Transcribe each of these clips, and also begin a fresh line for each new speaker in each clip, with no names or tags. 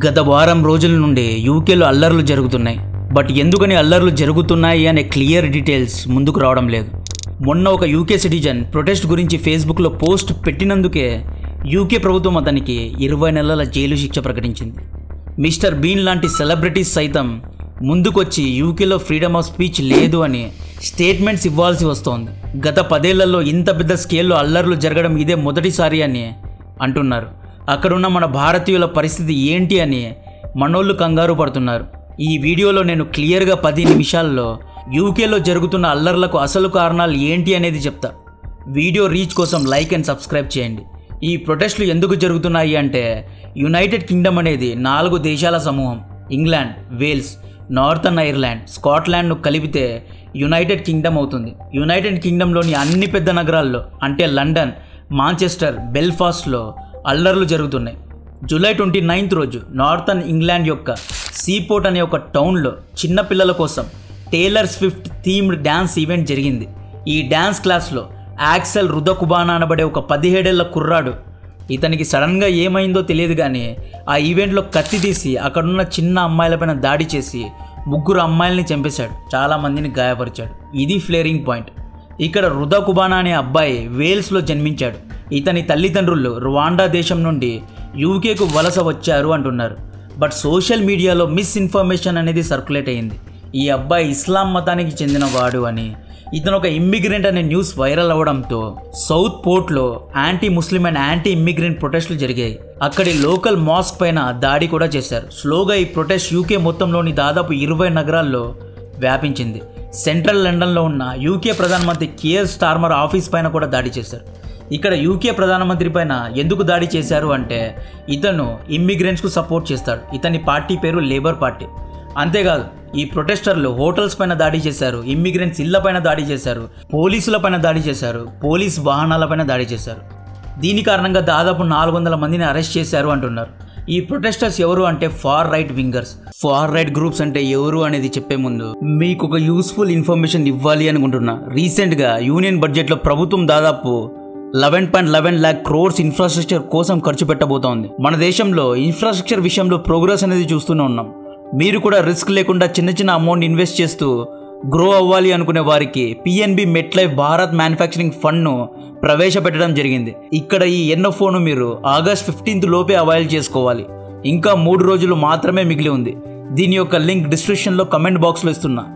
గత వారం రోజుల నుండి యూకేలో అల్లర్లు జరుగుతున్నాయి. బట్ ఎందుకని అల్లర్లు జరుగుతున్నాయి అనే క్లియర్ డీటెయిల్స్ ముందుకు రావడం లేదు. మొన్న ఒక యూకే సిటిజన్ ప్రొటెస్ట్ గురించి ఫేస్బుక్లో పోస్ట్ పెట్టినందుకే యూకే ప్రభుత్వం అతనికి 20 నెలల జైలు శిక్ష ప్రకటించింది. మిస్టర్ బీన్ లాంటి సెలబ్రిటీస్ సైతం ముందుకొచ్చి యూకేలో ఫ్రీడమ్ ఆఫ్ స్పీచ్ లేదు అని స్టేట్మెంట్స్ ఇవ్వాల్సి వస్తోంది. గత 10 ఏళ్లలో ఇంత పెద్ద స్కేల్లో అల్లర్లు జరగడం ఇదే మొదటిసారి అని అంటున్నారు. అక్కడున్న మన భారతీయుల పరిస్థితి ఏంటి అని మనోళ్ళు కంగారు పడుతున్నారు. ఈ వీడియోలో నేను క్లియర్గా 10 నిమిషాల్లో యూకేలో జరుగుతున్న అల్లర్లకు అసలు కారణాలు ఏంటి అనేది చెప్తా. వీడియో రీచ్ కోసం లైక్ అండ్ సబ్స్క్రైబ్ చేయండి. ఈ ప్రొటెస్టులు ఎందుకు జరుగుతున్నాయి అంటే యునైటెడ్ కింగ్డమ్ అనేది 4 దేశాల సమూహం. ఇంగ్లాండ్, వేల్స్, నార్థన్ ఐర్లాండ్, స్కాట్లాండ్ను కలిపితే యునైటెడ్ కింగ్డమ్ అవుతుంది. యునైటెడ్ కింగ్డమ్లోని అన్ని పెద్ద నగరాల్లో అంటే లండన్, మాంచెస్టర్, బెల్ఫాస్ట్లో అల్లర్లు జరుగుతున్నాయి. జూలై 29 రోజు నార్థన్ ఇంగ్లాండ్ యొక్క సీపోర్ట్ అనే ఒక టౌన్లో చిన్నపిల్లల కోసం Taylor Swift themed dance event జరిగింది. ఈ డ్యాన్స్ క్లాస్లో యాక్సెల్ రుదకుబానా అనబడే ఒక 17 ఏళ్ల కుర్రాడు, ఇతనికి సడన్గా ఏమైందో తెలియదు కానీ ఆ ఈవెంట్లో కత్తి తీసి అక్కడున్న చిన్న అమ్మాయిలపైన దాడి చేసి 3 అమ్మాయిల్ని చంపేశాడు, చాలామందిని గాయపరిచాడు. ఇది ఫ్లేరింగ్ పాయింట్. ఇక్కడ రుదకుబానా అనే అబ్బాయి వేల్స్లో జన్మించాడు. ఇతని తల్లిదండ్రులు రువాండా దేశం నుండి యూకేకు వలస వచ్చారు అంటున్నారు. బట్ సోషల్ మీడియాలో మిస్ఇన్ఫర్మేషన్ అనేది సర్క్యులేట్ అయ్యింది. ఈ అబ్బాయి ఇస్లాం మతానికి చెందినవాడు అని, ఇతను ఒక ఇమ్మిగ్రెంట్ అనే న్యూస్ వైరల్ అవ్వడంతో సౌత్ పోర్ట్లో anti Muslim and anti immigrant ప్రొటెస్టులు జరిగాయి. అక్కడి లోకల్ మాస్క్ పైన దాడి కూడా చేశారు. స్లోగా ఈ ప్రొటెస్ట్ యూకే మొత్తంలోని దాదాపు 20 నగరాల్లో వ్యాపించింది. సెంట్రల్ లండన్లో ఉన్న యూకే ప్రధానమంత్రి కియర్ స్టార్మర్ ఆఫీస్ పైన కూడా దాడి చేశారు. ఇక్కడ యూకే ప్రధానమంత్రి పైన ఎందుకు దాడి చేశారు అంటే ఇతను ఇమ్మిగ్రెంట్స్కు సపోర్ట్ చేస్తాడు. ఇతని పార్టీ పేరు లేబర్ పార్టీ. అంతేకాదు ఈ ప్రొటెస్టర్లు హోటల్స్ పైన దాడి చేశారు, ఇమ్మిగ్రెంట్స్ ఇళ్ల పైన దాడి చేశారు, పోలీసుల పైన దాడి చేశారు, పోలీస్ వాహనాలపైన దాడి చేశారు. దీని కారణంగా దాదాపు 400 మందిని అరెస్ట్ చేశారు అంటున్నారు. ఈ ప్రొటెస్టర్స్ ఎవరు అంటే far right wingers. Far right groups అంటే ఎవరు అనేది చెప్పే ముందు మీకు ఒక యూస్ఫుల్ ఇన్ఫర్మేషన్ ఇవ్వాలి అనుకుంటున్నా. రీసెంట్గా యూనియన్ బడ్జెట్లో ప్రభుత్వం దాదాపు 11.11 lakh crores ఇన్ఫ్రాస్ట్రక్చర్ కోసం ఖర్చు పెట్టబోతోంది. మన దేశంలో ఇన్ఫ్రాస్ట్రక్చర్ విషయంలో ప్రోగ్రెస్ అనేది చూస్తూనే ఉన్నాం. మీరు కూడా రిస్క్ లేకుండా చిన్న అమౌంట్ ఇన్వెస్ట్ చేస్తూ గ్రో అవ్వాలి అనుకునే వారికి పిఎన్బి మెట్లైఫ్ భారత్ మ్యానుఫ్యాక్చరింగ్ ఫండ్ను ప్రవేశపెట్టడం జరిగింది. ఇక్కడ ఈ ఎన్ఎఫ్ఓను మీరు ఆగస్ట్ 15 లోపే అవైల్ చేసుకోవాలి. ఇంకా 3 రోజులు మాత్రమే మిగిలి ఉంది. దీని యొక్క లింక్ డిస్క్రిప్షన్లో కమెంట్ బాక్స్లో ఇస్తున్నా.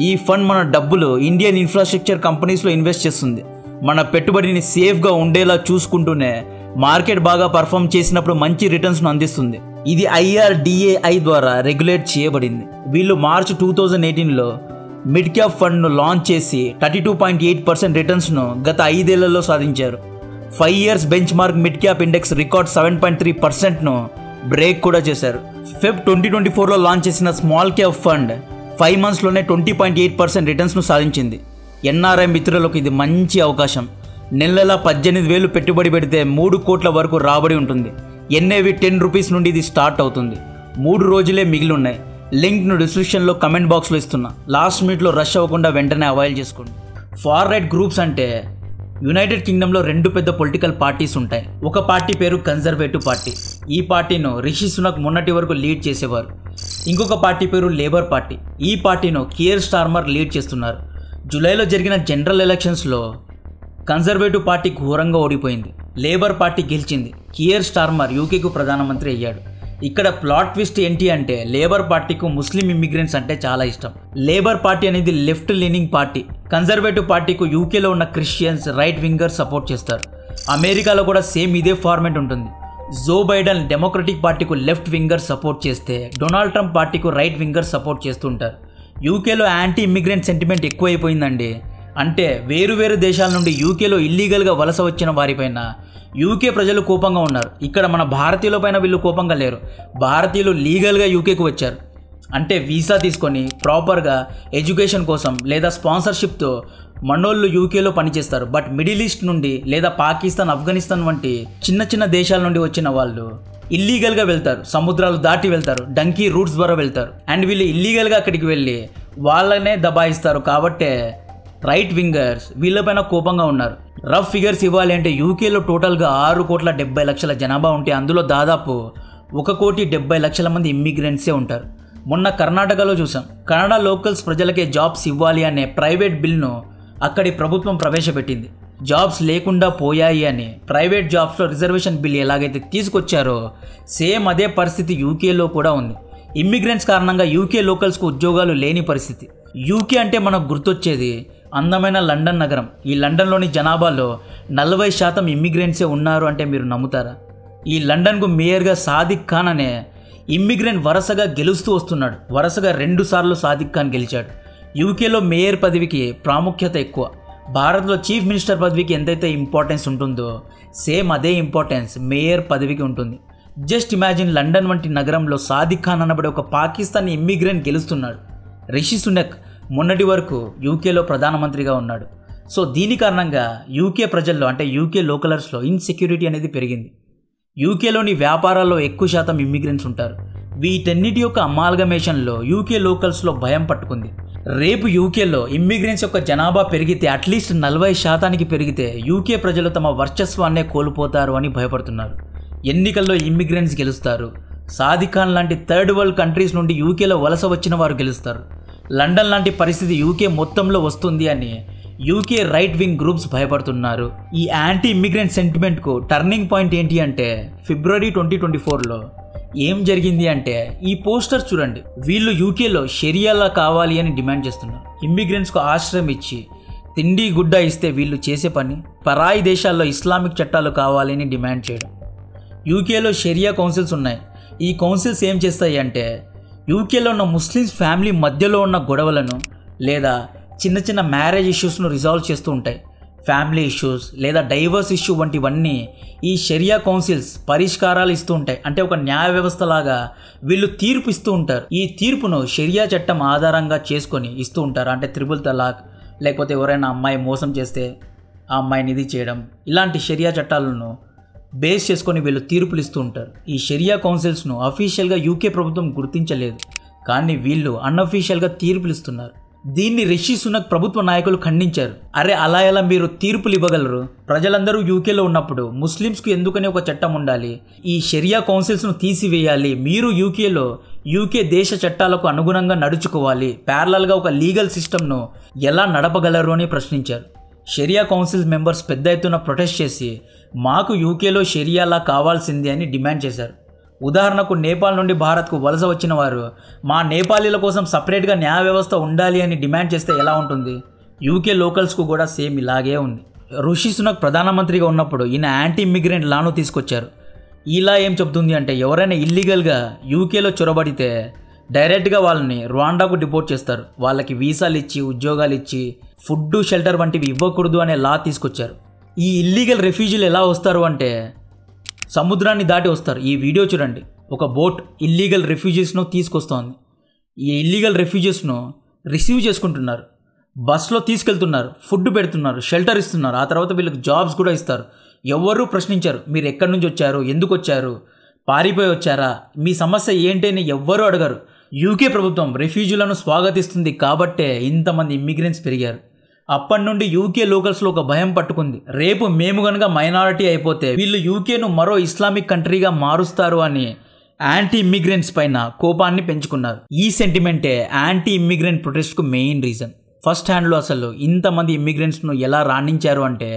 ఈ ఫండ్ మన డబ్బులు ఇండియన్ ఇన్ఫ్రాస్ట్రక్చర్ కంపెనీస్లో ఇన్వెస్ట్ చేస్తుంది. మన పెట్టుబడిని సేఫ్గా ఉండేలా చూసుకుంటూనే మార్కెట్ బాగా పర్ఫామ్ చేసినప్పుడు మంచి రిటర్న్స్ను అందిస్తుంది. ఇది IRDAI ద్వారా రెగ్యులేట్ చేయబడింది. వీళ్ళు మార్చ్ 2018లో మిడ్ క్యాప్ ఫండ్ను లాంచ్ చేసి 32.8% రిటర్న్స్ను గత 5 ఏళ్లలో సాధించారు. 5 years benchmark mid cap index record 7.3%ను బ్రేక్ కూడా చేశారు. ఫెబ్ 2024లో లాంచ్ చేసిన స్మాల్ క్యాప్ ఫండ్ 5 monthsలోనే 20.8% రిటర్న్స్ను సాధించింది. NRI మిత్రులకు ఇది మంచి అవకాశం. నెల 18,000 పెట్టుబడి పెడితే 3 కోట్ల వరకు రాబడి ఉంటుంది. NAV 10 రూపీస్ నుండి ఇది స్టార్ట్ అవుతుంది. 3 రోజులే మిగిలి ఉన్నాయి. లింక్ను డిస్క్రిప్షన్లో కమెంట్ బాక్స్లో ఇస్తున్నా. లాస్ట్ మినిట్లో రష్ అవ్వకుండా వెంటనే అవైల్ చేసుకోండి. ఫార్ రైట్ గ్రూప్స్ అంటే యునైటెడ్ కింగ్డమ్లో 2 పెద్ద పొలిటికల్ పార్టీస్ ఉంటాయి. ఒక పార్టీ పేరు కన్జర్వేటివ్ పార్టీ. ఈ పార్టీను రిషి సునక్ మొన్నటి వరకు లీడ్ చేసేవారు. ఇంకొక పార్టీ పేరు లేబర్ పార్టీ. ఈ పార్టీను కియర్ స్టార్మర్ లీడ్ చేస్తున్నారు. జూలైలో జరిగిన జనరల్ ఎలక్షన్స్లో కన్జర్వేటివ్ పార్టీ ఘోరంగా ఓడిపోయింది. లేబర్ పార్టీ గెలిచింది. కియర్ స్టార్మర్ యూకేకు ప్రధానమంత్రి అయ్యాడు. ఇక్కడ ప్లాట్ ట్విస్ట్ ఏంటి అంటే లేబర్ పార్టీకు ముస్లిం ఇమ్మిగ్రెంట్స్ అంటే చాలా ఇష్టం. లేబర్ పార్టీ అనేది లెఫ్ట్ లీనింగ్ పార్టీ. కన్జర్వేటివ్ పార్టీకు యూకేలో ఉన్న క్రిస్టియన్స్, రైట్ వింగర్ సపోర్ట్ చేస్తారు. అమెరికాలో కూడా సేమ్ ఇదే ఫార్మేట్ ఉంటుంది. జో బైడెన్ డెమోక్రటిక్ పార్టీకు లెఫ్ట్ వింగర్ సపోర్ట్ చేస్తే డొనాల్డ్ ట్రంప్ పార్టీకు రైట్ వింగర్ సపోర్ట్ చేస్తుంటారు. యూకేలో యాంటీ ఇమ్మిగ్రెంట్ సెంటిమెంట్ ఎక్కువైపోయిందండి. అంటే వేరు దేశాల నుండి యూకేలో ఇల్లీగల్గా వలస వచ్చిన వారిపైన యూకే ప్రజలు కోపంగా ఉన్నారు. ఇక్కడ మన భారతీయుల పైన వీళ్ళు కోపంగా లేరు. భారతీయులు లీగల్గా యూకేకు వచ్చారు అంటే వీసా తీసుకొని ప్రాపర్గా ఎడ్యుకేషన్ కోసం లేదా స్పాన్సర్షిప్తో మనోళ్ళు యూకేలో పనిచేస్తారు. బట్ మిడిల్ ఈస్ట్ నుండి లేదా పాకిస్తాన్, ఆఫ్ఘనిస్తాన్ వంటి చిన్న దేశాల నుండి వచ్చిన వాళ్ళు ఇల్లీగల్గా వెళ్తారు. సముద్రాలు దాటి వెళ్తారు, డంకీ రూట్స్ ద్వారా వెళ్తారు. అండ్ వీళ్ళు ఇల్లీగల్గా అక్కడికి వెళ్ళి వాళ్ళనే దబాయిస్తారు. కాబట్టే రైట్ వింగర్స్ వీళ్ళపైన కోపంగా ఉన్నారు. రఫ్ ఫిగర్స్ ఇవ్వాలి అంటే యూకేలో టోటల్గా 6,70,00,000 జనాభా ఉంటే అందులో దాదాపు 1,70,00,000 మంది ఇమ్మిగ్రెంట్సే ఉంటారు. మొన్న కర్ణాటకలో చూసాం. కన్నడ లోకల్స్ ప్రజలకే జాబ్స్ ఇవ్వాలి అనే ప్రైవేట్ బిల్ను అక్కడి ప్రభుత్వం ప్రవేశపెట్టింది. జాబ్స్ లేకుండా పోయాయి అని ప్రైవేట్ జాబ్స్లో రిజర్వేషన్ బిల్ ఎలాగైతే తీసుకొచ్చారో సేమ్ అదే పరిస్థితి యూకేలో కూడా ఉంది. ఇమ్మిగ్రెంట్స్ కారణంగా యూకే లోకల్స్కు ఉద్యోగాలు లేని పరిస్థితి. యూకే అంటే మనకు గుర్తొచ్చేది అందమైన లండన్ నగరం. ఈ లండన్లోని జనాభాలో 40% ఇమ్మిగ్రెంట్సే ఉన్నారు అంటే మీరు నమ్ముతారా? ఈ లండన్కు మేయర్గా సాదిక్ ఖాన్ అనే ఇమ్మిగ్రెంట్ వరుసగా గెలుస్తూ వస్తున్నాడు. వరుసగా 2 సార్లు సాదిక్ ఖాన్ గెలిచాడు. యూకేలో మేయర్ పదవికి ప్రాముఖ్యత ఎక్కువ. భారత్లో చీఫ్ మినిస్టర్ పదవికి ఎంతైతే ఇంపార్టెన్స్ ఉంటుందో సేమ్ అదే ఇంపార్టెన్స్ మేయర్ పదవికి ఉంటుంది. జస్ట్ ఇమాజిన్, లండన్ వంటి నగరంలో సాదిక్ ఖాన్ అనబడే ఒక పాకిస్తానీ ఇమ్మిగ్రెంట్ గెలుస్తున్నాడు. రిషి సునక్ మొన్నటి వరకు యూకేలో ప్రధానమంత్రిగా ఉన్నాడు. సో దీని కారణంగా యూకే ప్రజల్లో అంటే యూకే లోకలర్స్లో ఇన్సెక్యూరిటీ అనేది పెరిగింది. యూకేలోని వ్యాపారాల్లో ఎక్కువ శాతం ఇమ్మిగ్రెంట్స్ ఉంటారు. వీటన్నిటి యొక్క అమాల్గమేషన్లో యూకే లోకల్స్లో భయం పట్టుకుంది. రేపు యూకేలో ఇమ్మిగ్రెంట్స్ యొక్క జనాభా పెరిగితే అట్లీస్ట్ 40% పెరిగితే యూకే ప్రజలు తమ వర్చస్వాన్నే కోల్పోతారు అని భయపడుతున్నారు. ఎన్నికల్లో ఇమ్మిగ్రెంట్స్ గెలుస్తారు. సాదిక్ ఖాన్ లాంటి థర్డ్ వరల్డ్ కంట్రీస్ నుండి యూకేలో వలస వచ్చిన వారు గెలుస్తారు. లండన్ లాంటి పరిస్థితి యూకే మొత్తంలో వస్తుంది అని యూకే రైట్ వింగ్ గ్రూప్స్ భయపడుతున్నారు. ఈ యాంటీ ఇమ్మిగ్రెంట్ సెంటిమెంట్కు టర్నింగ్ పాయింట్ ఏంటి అంటే ఫిబ్రవరి 2024లో ఏం జరిగింది అంటే ఈ పోస్టర్స్ చూడండి. వీళ్ళు యూకేలో షరియాలా కావాలి అని డిమాండ్ చేస్తున్నారు. ఇమ్మిగ్రెంట్స్కు ఆశ్రయం ఇచ్చి తిండి గుడ్డ ఇస్తే వీళ్ళు చేసే పని పరాయి దేశాల్లో ఇస్లామిక్ చట్టాలు కావాలి అని డిమాండ్ చేయడం. యూకేలో షరియా కౌన్సిల్స్ ఉన్నాయి. ఈ కౌన్సిల్స్ ఏం చేస్తాయి అంటే యూకేలో ఉన్న ముస్లిమ్స్ ఫ్యామిలీ మధ్యలో ఉన్న గొడవలను లేదా చిన్న చిన్న మ్యారేజ్ ఇష్యూస్ను రిజాల్వ్ చేస్తూ ఉంటాయి. ఫ్యామిలీ ఇష్యూస్ లేదా డైవర్స్ ఇష్యూ వంటివన్నీ ఈ షరియా కౌన్సిల్స్ పరిష్కారాలు ఇస్తూ ఉంటాయి. అంటే ఒక న్యాయ వ్యవస్థ లాగా వీళ్ళు తీర్పు ఇస్తూ ఉంటారు. ఈ తీర్పును షరియా చట్టం ఆధారంగా చేసుకొని ఇస్తూ ఉంటారు. అంటే త్రిబుల్ తలాక్, లేకపోతే ఎవరైనా అమ్మాయి మోసం చేస్తే ఆ అమ్మాయిని ఇది చేయడం, ఇలాంటి షరియా చట్టాలను బేస్ చేసుకొని వీళ్ళు తీర్పులు ఇస్తూ ఉంటారు. ఈ షరియా కౌన్సిల్స్ను అఫీషియల్గా యూకే ప్రభుత్వం గుర్తించలేదు, కానీ వీళ్ళు అన్అఫీషియల్గా తీర్పులు ఇస్తున్నారు. దీన్ని రిషి సునక్ ప్రభుత్వ నాయకులు ఖండించారు. అరే అలా ఎలా మీరు తీర్పులు ఇవ్వగలరు? ప్రజలందరూ యూకేలో ఉన్నప్పుడు ముస్లిమ్స్కు ఎందుకని ఒక చట్టం ఉండాలి? ఈ షరియా కౌన్సిల్స్ను తీసివేయాలి. మీరు యూకేలో యూకే దేశ చట్టాలకు అనుగుణంగా నడుచుకోవాలి. ప్యారలల్గా ఒక లీగల్ సిస్టమ్ను ఎలా నడపగలరు అని ప్రశ్నించారు. షరియా కౌన్సిల్స్ మెంబర్స్ పెద్ద ఎత్తున ప్రొటెస్ట్ చేసి మాకు యూకేలో షరియాలా కావాల్సింది అని డిమాండ్ చేశారు. ఉదాహరణకు నేపాల్ నుండి భారత్కు వలస వచ్చిన వారు మా నేపాలీల కోసం సపరేట్గా న్యాయ వ్యవస్థ ఉండాలి అని డిమాండ్ చేస్తే ఎలా ఉంటుంది? యూకే లోకల్స్కు కూడా సేమ్ ఇలాగే ఉంది. రిషి సునక్ ప్రధానమంత్రిగా ఉన్నప్పుడు ఈయన యాంటీ ఇమ్మిగ్రెంట్ లాను తీసుకొచ్చారు. ఇలా ఏం చెప్తుంది అంటే ఎవరైనా ఇల్లీగల్గా యూకేలో చొరబడితే డైరెక్ట్గా వాళ్ళని రువాండాకు డిపోర్ట్ చేస్తారు. వాళ్ళకి వీసాలు ఇచ్చి ఉద్యోగాలు ఇచ్చి ఫుడ్ షెల్టర్ వంటివి ఇవ్వకూడదు అనే లా తీసుకొచ్చారు. ఈ ఇల్లీగల్ రెఫ్యూజీలు ఎలా వస్తారు అంటే సముద్రాన్ని దాటి వస్తారు. ఈ వీడియో చూడండి. ఒక బోట్ ఇల్లీగల్ రెఫ్యూజీస్ను తీసుకొస్తోంది. ఈ ఇల్లీగల్ రెఫ్యూజీస్ను రిసీవ్ చేసుకుంటున్నారు, బస్లో తీసుకెళ్తున్నారు, ఫుడ్ పెడుతున్నారు, షెల్టర్ ఇస్తున్నారు. ఆ తర్వాత వీళ్ళకి జాబ్స్ కూడా ఇస్తారు. ఎవరూ ప్రశ్నించారు మీరు ఎక్కడి నుంచి వచ్చారు, ఎందుకు వచ్చారు, పారిపోయి వచ్చారా, మీ సమస్య ఏంటి అని ఎవ్వరూ అడగరు. యూకే ప్రభుత్వం రెఫ్యూజీలను స్వాగతిస్తుంది కాబట్టే ఇంతమంది ఇమ్మిగ్రెంట్స్ పెరిగారు. అప్పటి నుండి యూకే లోకల్స్లో ఒక భయం పట్టుకుంది. రేపు మేము కనుక మైనారిటీ అయిపోతే వీళ్ళు యూకేను మరో ఇస్లామిక్ కంట్రీగా మారుస్తారు అని యాంటీ ఇమ్మిగ్రెంట్స్ పైన కోపాన్ని పెంచుకున్నారు. ఈ సెంటిమెంటే యాంటీ ఇమ్మిగ్రెంట్ ప్రొటెస్ట్కు మెయిన్ రీజన్. ఫస్ట్ హ్యాండ్లో అసలు ఇంతమంది ఇమ్మిగ్రెంట్స్ను ఎలా రాణించారు అంటే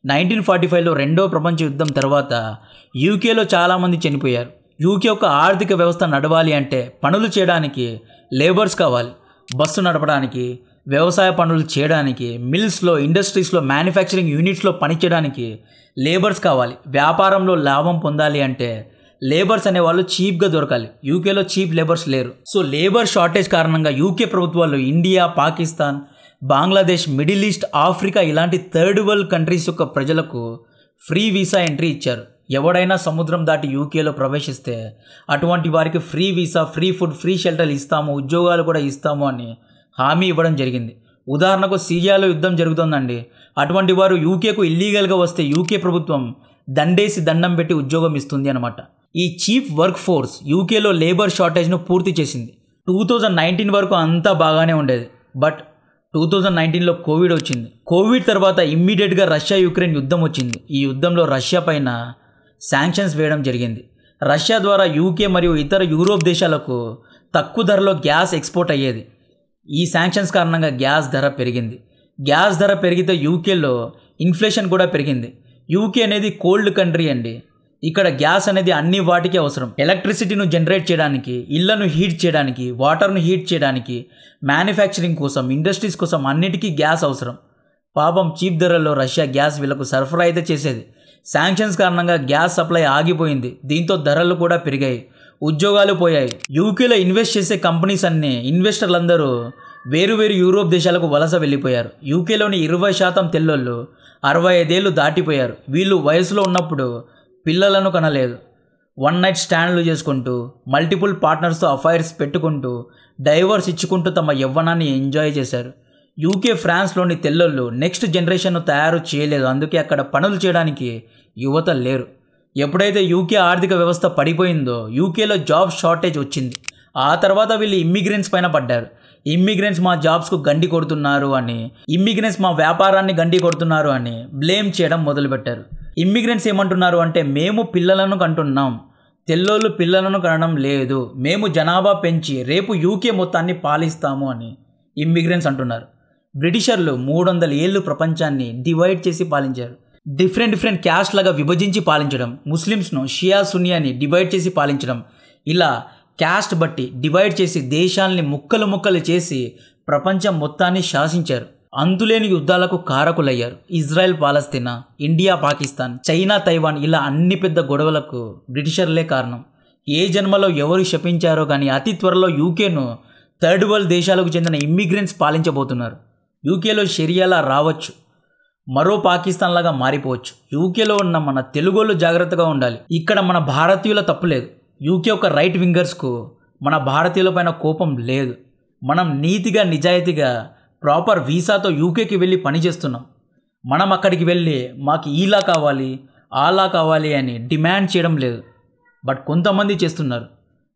1945లో రెండో ప్రపంచ యుద్ధం తర్వాత యూకేలో చాలామంది చనిపోయారు. యూకే యొక్క ఆర్థిక వ్యవస్థ నడవాలి అంటే పనులు చేయడానికి లేబర్స్ కావాలి. బస్సు నడపడానికి, వ్యవసాయ పనులు చేయడానికి, మిల్స్లో, ఇండస్ట్రీస్లో, మ్యానుఫ్యాక్చరింగ్ యూనిట్స్లో పనిచేయడానికి లేబర్స్ కావాలి. వ్యాపారంలో లాభం పొందాలి అంటే లేబర్స్ అనేవాళ్ళు చీప్గా దొరకాలి. యూకేలో చీప్ లేబర్స్ లేరు. సో లేబర్ షార్టేజ్ కారణంగా యూకే ప్రభుత్వాలు India, Pakistan, Bangladesh, middle east, Africa ఇలాంటి థర్డ్ వరల్డ్ కంట్రీస్ యొక్క ప్రజలకు ఫ్రీ వీసా ఎంట్రీ ఇచ్చారు. ఎవడైనా సముద్రం దాటి యూకేలో ప్రవేశిస్తే అటువంటి వారికి free visa, free food, free shelter ఇస్తాము, ఉద్యోగాలు కూడా ఇస్తాము అని హామీ ఇవ్వడం జరిగింది. ఉదాహరణకు సిరియాలో యుద్ధం జరుగుతోందండి. అటువంటి వారు యూకేకు ఇల్లీగల్గా వస్తే యూకే ప్రభుత్వం దండేసి దండం పెట్టి ఉద్యోగం ఇస్తుంది అనమాట. ఈ చీప్ వర్క్ ఫోర్స్ యూకేలో లేబర్ షార్టేజ్ను పూర్తి చేసింది. 2019 వరకు అంతా బాగానే ఉండేది. బట్ 2019లో కోవిడ్ వచ్చింది. కోవిడ్ తర్వాత ఇమ్మీడియట్గా రష్యా యుక్రెయిన్ యుద్ధం వచ్చింది. ఈ యుద్ధంలో రష్యా పైన శాంక్షన్స్ వేయడం జరిగింది. రష్యా ద్వారా యూకే మరియు ఇతర యూరోప్ దేశాలకు తక్కువ ధరలో గ్యాస్ ఎక్స్పోర్ట్ అయ్యేది. ఈ శాంక్షన్స్ కారణంగా గ్యాస్ ధర పెరిగింది. గ్యాస్ ధర పెరిగితే యూకేలో ఇన్ఫ్లేషన్ కూడా పెరిగింది. యూకే అనేది కోల్డ్ కంట్రీ అండి. ఇక్కడ గ్యాస్ అనేది అన్ని వాటికి అవసరం. ఎలక్ట్రిసిటీను జనరేట్ చేయడానికి, ఇళ్లను హీట్ చేయడానికి, వాటర్ను హీట్ చేయడానికి, మ్యానుఫ్యాక్చరింగ్ కోసం, ఇండస్ట్రీస్ కోసం అన్నిటికీ గ్యాస్ అవసరం. పాపం చీప్ ధరల్లో రష్యా గ్యాస్ వీళ్ళకు సరఫరా అయితే చేసేది. శాంక్షన్స్ కారణంగా గ్యాస్ సప్లై ఆగిపోయింది. దీంతో ధరలు కూడా పెరిగాయి, ఉద్యోగాలు పోయాయి. యూకేలో ఇన్వెస్ట్ చేసే కంపెనీస్ అన్ని ఇన్వెస్టర్లందరూ వేరు యూరోప్ దేశాలకు వలస వెళ్ళిపోయారు. యూకేలోని 20% తెల్లోళ్ళు 65 ఏళ్ళు దాటిపోయారు. వీళ్ళు వయసులో ఉన్నప్పుడు పిల్లలను కనలేదు. వన్ నైట్ స్టాండ్లు చేసుకుంటూ, మల్టిపుల్ పార్ట్నర్స్తో అఫైర్స్ పెట్టుకుంటూ, డైవర్స్ ఇచ్చుకుంటూ తమ యవ్వనాన్ని ఎంజాయ్ చేశారు. యూకే, ఫ్రాన్స్లోని తెల్లోళ్ళు నెక్స్ట్ జనరేషన్ను తయారు చేయలేదు. అందుకే అక్కడ పనులు చేయడానికి యువత లేరు. ఎప్పుడైతే యూకే ఆర్థిక వ్యవస్థ పడిపోయిందో యూకేలో జాబ్ షార్టేజ్ వచ్చింది. ఆ తర్వాత వీళ్ళు ఇమ్మిగ్రెంట్స్ పైన పడ్డారు. ఇమ్మిగ్రెంట్స్ మా జాబ్స్కు గండి కొడుతున్నారు అని, ఇమ్మిగ్రెంట్స్ మా వ్యాపారాన్ని గండి కొడుతున్నారు అని బ్లేమ్ చేయడం మొదలుపెట్టారు. ఇమ్మిగ్రెంట్స్ ఏమంటున్నారు అంటే, మేము పిల్లలను కంటున్నాం, తెల్లోళ్ళు పిల్లలను కనడం లేదు, మేము జనాభా పెంచి రేపు యూకే మొత్తాన్ని పాలిస్తాము అని ఇమ్మిగ్రెంట్స్ అంటున్నారు. బ్రిటిషర్లు 300 ఏళ్ళు ప్రపంచాన్ని డివైడ్ చేసి పాలించారు. డిఫరెంట్ క్యాస్ట్ లాగా విభజించి పాలించడం, ముస్లిమ్స్ను షియా సున్నీ అని డివైడ్ చేసి పాలించడం, ఇలా క్యాస్ట్ బట్టి డివైడ్ చేసి దేశాల్ని ముక్కలు చేసి ప్రపంచం మొత్తాన్ని శాసించారు. అంతులేని యుద్ధాలకు కారకులయ్యారు. ఇజ్రాయెల్ పాలస్తీనా, ఇండియా పాకిస్తాన్, చైనా తైవాన్, ఇలా అన్ని పెద్ద గొడవలకు బ్రిటిషర్లే కారణం. ఏ జన్మలో ఎవరు శపించారో కానీ అతి త్వరలో యూకేను థర్డ్ వరల్డ్ దేశాలకు చెందిన ఇమ్మిగ్రెంట్స్ పాలించబోతున్నారు. యూకేలో షరియాలా రావచ్చు, మరో పాకిస్తాన్ లాగా మారిపోవచ్చు. యూకేలో ఉన్న మన తెలుగోళ్ళు జాగ్రత్తగా ఉండాలి. ఇక్కడ మన భారతీయుల తప్పులేదు. యూకే ఒక రైట్ వింగర్స్కు మన భారతీయుల పైన కోపం లేదు. మనం నీతిగా నిజాయితీగా ప్రాపర్ వీసాతో యూకేకి వెళ్ళి పనిచేస్తున్నాం. మనం అక్కడికి వెళ్ళి మాకు ఈలా కావాలి, ఆలా కావాలి అని డిమాండ్ చేయడం లేదు. బట్ కొంతమంది చేస్తున్నారు.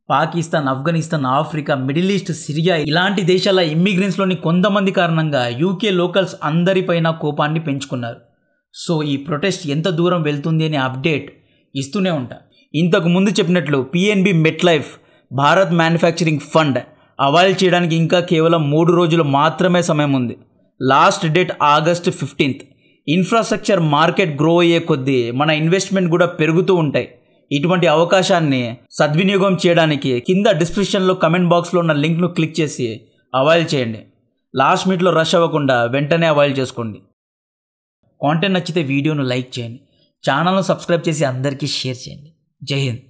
Pakistan, Afghanistan, Africa, middle east, Syria ఇలాంటి దేశాల ఇమ్మిగ్రెంట్స్లోని కొంతమంది కారణంగా యూకే లోకల్స్ అందరిపైన కోపాన్ని పెంచుకున్నారు. సో ఈ ప్రొటెస్ట్ ఎంత దూరం వెళ్తుంది అనే అప్డేట్ ఇస్తూనే ఉంటా. ఇంతకు ముందు చెప్పినట్లు PNB MetLife Bharat manufacturing fund avail చేయడానికి ఇంకా కేవలం 3 రోజులు మాత్రమే సమయం ఉంది. Last date August 15. Infrastructure market grow అయ్యే కొద్దీ మన ఇన్వెస్ట్మెంట్ కూడా పెరుగుతూ ఉంటాయి. ఇటువంటి అవకాశాన్ని సద్వినియోగం చేయడానికి కింద డిస్క్రిప్షన్లో కమెంట్ బాక్స్లో ఉన్న లింక్ను క్లిక్ చేసి అవాయిల్ చేయండి. లాస్ట్ మినిట్లో రష్ అవ్వకుండా వెంటనే అవాయిల్ చేసుకోండి. కాంటెంట్ నచ్చితే వీడియోను లైక్ చేయండి, ఛానల్ను సబ్స్క్రైబ్ చేసి అందరికీ షేర్ చేయండి. జై హింద్.